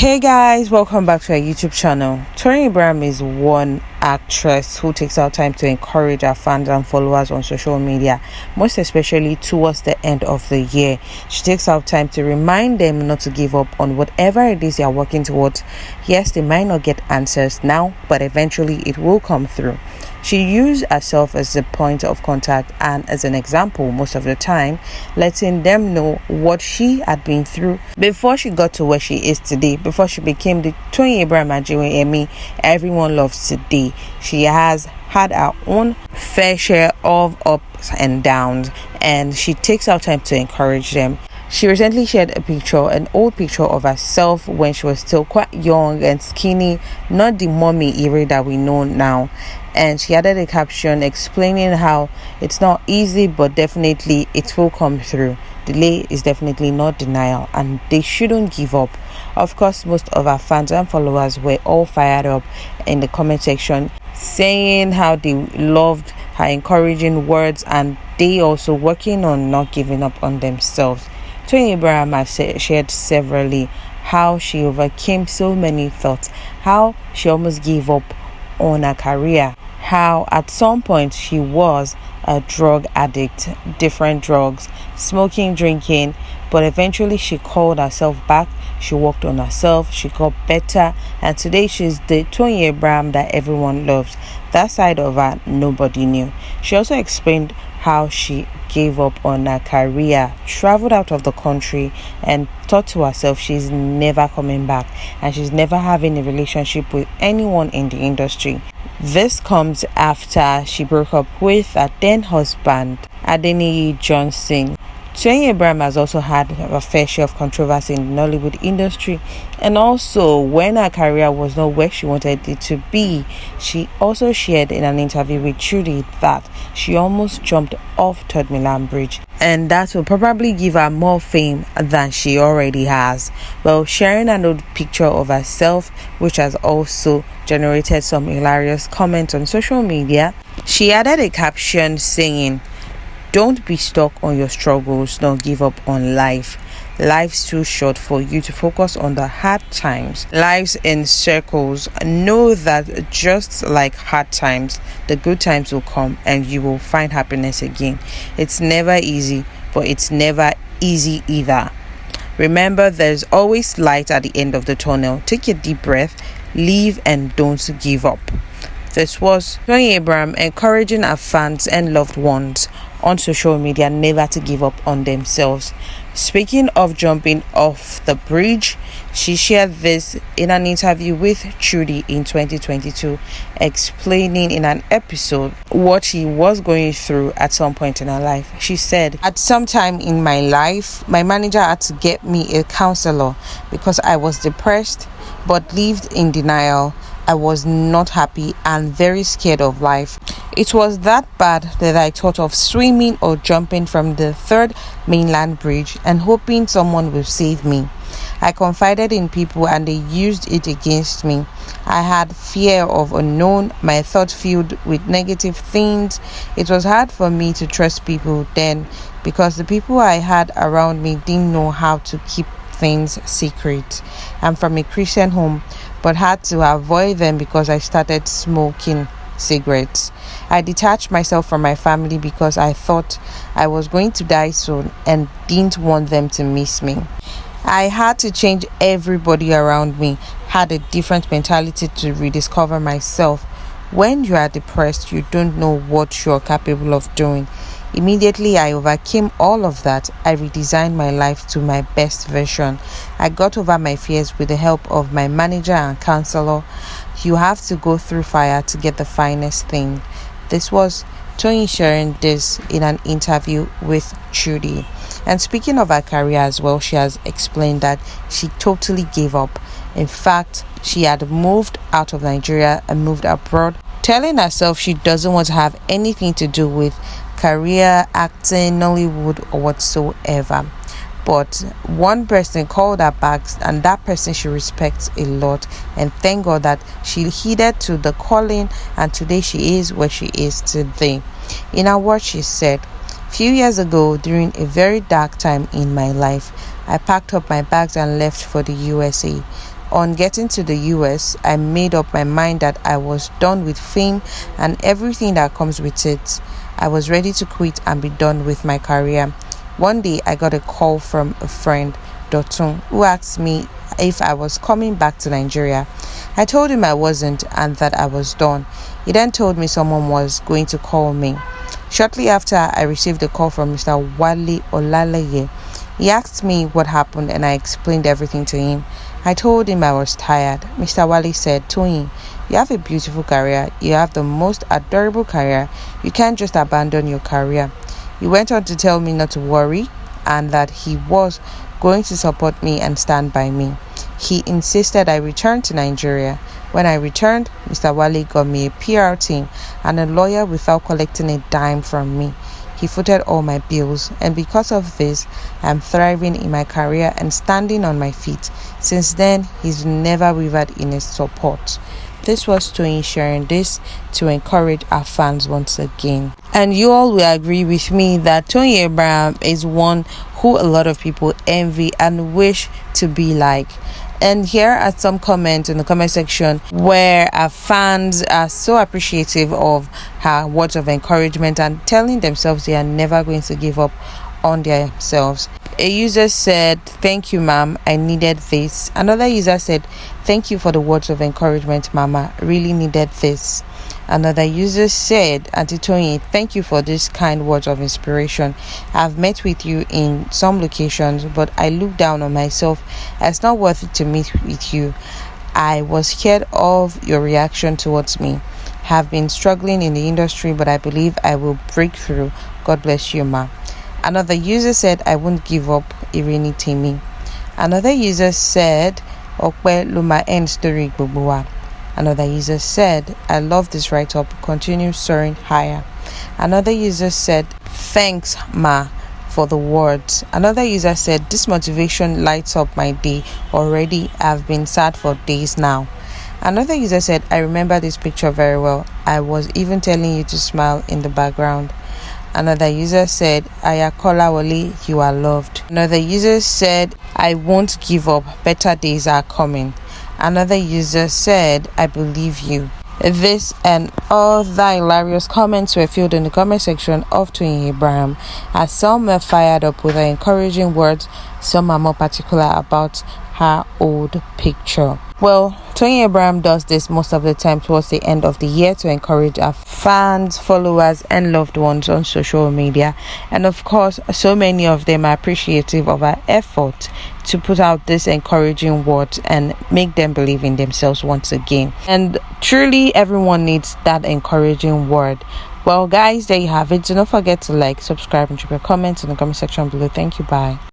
Hey guys, welcome back to our YouTube channel. Toyin is one actress who takes out time to encourage her fans and followers on social media, most especially towards the end of the year. She takes out time to remind them not to give up on whatever it is they are working towards. Yes, they might not get answers now, but eventually it will come through. She used herself as a point of contact and as an example most of the time, letting them know what she had been through before she got to where she is today, before she became the Toyin Emmy everyone loves today. She has had her own fair share of ups and downs, and she takes out time to encourage them. She recently shared an old picture of herself when she was still quite young and skinny, not the mommy IREKE that we know now. And she added a caption explaining how it's not easy, but definitely it will come through. Delay is definitely not denial, and they shouldn't give up. Of course, most of our fans and followers were all fired up in the comment section, saying how they loved her encouraging words, and they also working on not giving up on themselves. Toyin has shared severally how she overcame so many thoughts, how she almost gave up on her career, how at some point she was a drug addict, different drugs, smoking, drinking, but eventually she called herself back. She worked on herself, she got better, and today she's the Toyin that everyone loves. That side of her nobody knew. She also explained how she gave up on her career, traveled out of the country, and thought to herself she's never coming back and she's never having a relationship with anyone in the industry. This comes after she broke up with her then husband, Adeniyi Johnson. Toyin has also had a fair share of controversy in the Nollywood industry, and also when her career was not where she wanted it to be. She also shared in an interview with Trudy that she almost jumped off Third Milan Bridge, and that will probably give her more fame than she already has. Well, sharing an old picture of herself, which has also generated some hilarious comments on social media, she added a caption saying, "Don't be stuck on your struggles, don't give up on life. Life's too short for you to focus on the hard times. Life's in circles. Know that just like hard times, the good times will come and you will find happiness again. It's never easy, but it's never easy either. Remember, there's always light at the end of the tunnel. Take a deep breath, live, and don't give up." This was Toyin encouraging her fans and loved ones on social media never to give up on themselves. Speaking of jumping off the bridge, she shared this in an interview with Trudy in 2022, explaining in an episode what she was going through at some point in her life. She said, "At some time in my life, my manager had to get me a counselor because I was depressed but lived in denial. I was not happy and very scared of life. It was that bad that I thought of swimming or jumping from the Third Mainland Bridge and hoping someone will save me. I confided in people and they used it against me. I had fear of unknown, my thoughts filled with negative things. It was hard for me to trust people then because the people I had around me didn't know how to keep things secret. I'm from a Christian home, but had to avoid them because I started smoking cigarettes. I detached myself from my family because I thought I was going to die soon and didn't want them to miss me. I had to change everybody around me, had a different mentality to rediscover myself. When you are depressed, you don't know what you're capable of doing. Immediately I overcame all of that. I redesigned my life to my best version. I got over my fears with the help of my manager and counselor. You have to go through fire to get the finest thing." This was Toyin sharing this in an interview with Trudy. And speaking of her career as well, she has explained that she totally gave up. In fact, she had moved out of Nigeria and moved abroad, telling herself she doesn't want to have anything to do with career, acting, Nollywood, or whatsoever. But one person called her back, and that person she respects a lot, and thank God that she heeded to the calling, and today she is where she is today. In her words, she said, "Few years ago, during a very dark time in my life, I packed up my bags and left for the USA. On getting to the US, I made up my mind that I was done with fame and everything that comes with it. I was ready to quit and be done with my career. One day, I got a call from a friend, Dotun, who asked me if I was coming back to Nigeria. I told him I wasn't and that I was done. He then told me someone was going to call me. Shortly after, I received a call from Mr. Wale Olaleye. He asked me what happened and I explained everything to him. I told him I was tired. Mr. Wale said, Toyin, you have a beautiful career. You have the most adorable career. You can't just abandon your career. He went on to tell me not to worry and that he was going to support me and stand by me. He insisted I return to Nigeria. When I returned, Mr. Wale got me a PR team and a lawyer without collecting a dime from me. He footed all my bills, and because of this, I'm thriving in my career and standing on my feet. Since then, he's never wavered in his support. This was Toyin sharing this to encourage our fans once again. And you all will agree with me that Toyin Abraham is one who a lot of people envy and wish to be like. And here are some comments in the comment section where our fans are so appreciative of her words of encouragement and telling themselves they are never going to give up on themselves. A user said, "Thank you, ma'am. I needed this." Another user said, "Thank you for the words of encouragement, mama. Really needed this." Another user said, "Auntie Toyin, thank you for this kind words of inspiration. I've met with you in some locations, but I look down on myself. It's not worth it to meet with you. I was scared of your reaction towards me. Have been struggling in the industry, but I believe I will break through. God bless you, ma." Another user said, "I won't give up, Irene Timi." Another user said, "Okwe Luma end story Gbogbwa." Another user said, "I love this write-up. Continue soaring higher." Another user said, "Thanks, ma, for the words." Another user said, "This motivation lights up my day already. I've been sad for days now." Another user said, "I remember this picture very well. I was even telling you to smile in the background." Another user said, "Ayakola Wale, you are loved." Another user said, "I won't give up. Better days are coming." Another user said, "I believe you." This and other hilarious comments were filled in the comment section of Toyin Abraham, as some were fired up with her encouraging words, some are more particular about her old picture. Well, Toyin Abraham does this most of the time towards the end of the year to encourage her fans, followers, and loved ones on social media. And of course, so many of them are appreciative of her effort to put out this encouraging words and make them believe in themselves once again. And truly, everyone needs that encouraging word. Well, guys, there you have it. Do not forget to like, subscribe, and drop your comments in the comment section below. Thank you. Bye.